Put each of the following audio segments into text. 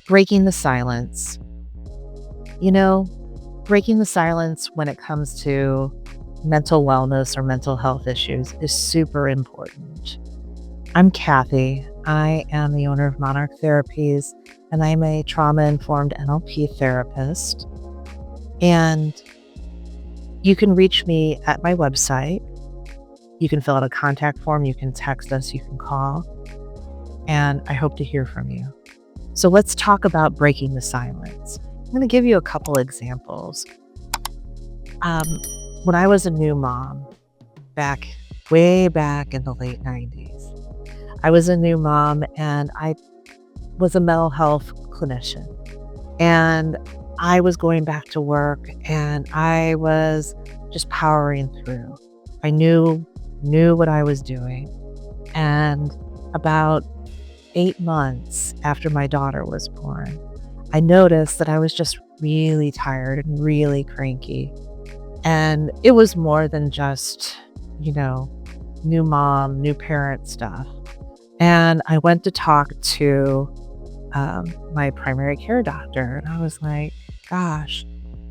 Breaking the silence. You know, breaking the silence when it comes to mental wellness or mental health issues is super important. I'm Kathy. I am the owner of Monarch Therapies, and I'm a trauma-informed NLP therapist. And you can reach me at my website. You can fill out a contact form. You can text us. You can call. And I hope to hear from you. So let's talk about breaking the silence. I'm going to give you a couple examples. When I was a new mom, way back in the late 90s, I was a new mom and I was a mental health clinician. And I was going back to work and I was just powering through. I knew what I was doing. And about 8 months after my daughter was born, I noticed that I was just really tired and really cranky. And it was more than just, new mom, new parent stuff. And I went to talk to my primary care doctor. And I was like, gosh,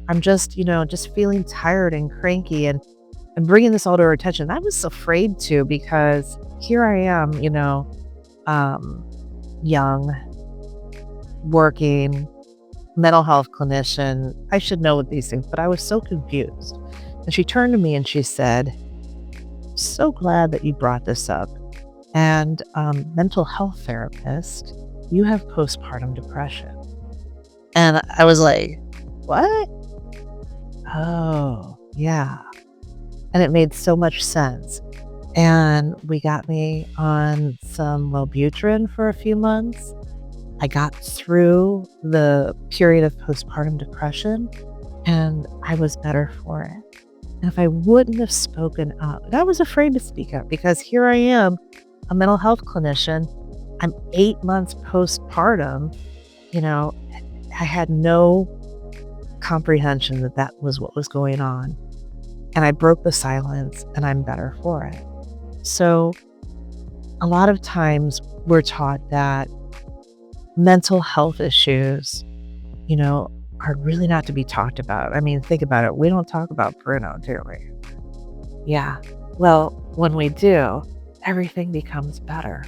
I'm just feeling tired and cranky and bringing this all to her attention. I was afraid to, because here I am, young, working, mental health clinician. I should know these things, but I was so confused. And she turned to me and she said, so glad that you brought this up. And mental health therapist, you have postpartum depression. And I was like, what? Oh, yeah. And it made so much sense. And we got me on some Wellbutrin for a few months. I got through the period of postpartum depression and I was better for it. And if I wouldn't have spoken up, and I was afraid to speak up because here I am, a mental health clinician. I'm 8 months postpartum. I had no comprehension that that was what was going on. And I broke the silence and I'm better for it. So a lot of times we're taught that mental health issues, are really not to be talked about. I mean, think about it. We don't talk about Bruno, do we? Yeah. Well, when we do, everything becomes better.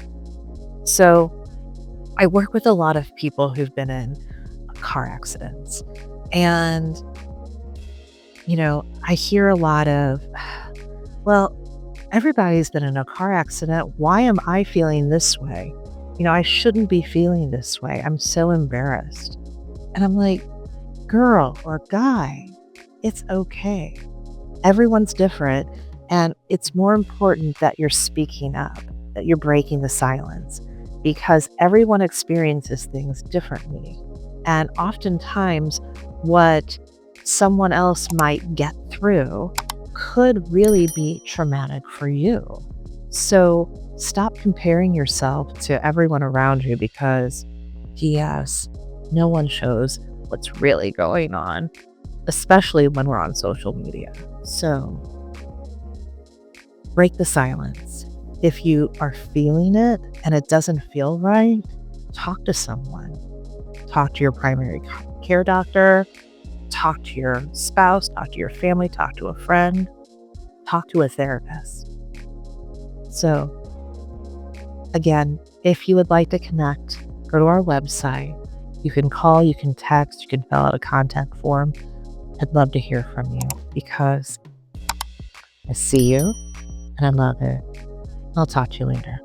So I work with a lot of people who've been in car accidents. And, I hear a lot of, well, everybody's been in a car accident. Why am I feeling this way? I shouldn't be feeling this way. I'm so embarrassed. And I'm like, girl or guy, it's okay. Everyone's different. And it's more important that you're speaking up, that you're breaking the silence, because everyone experiences things differently. And oftentimes what someone else might get through could really be traumatic for you. So stop comparing yourself to everyone around you, because yes, no one shows what's really going on, especially when we're on social media. So break the silence. If you are feeling it and it doesn't feel right, talk to someone. Talk to your primary care doctor, talk to your spouse, talk to your family, talk to a friend, talk to a therapist. So again, if you would like to connect, go to our website. You can call, you can text, you can fill out a contact form. I'd love to hear from you because I see you and I love it. I'll talk to you later.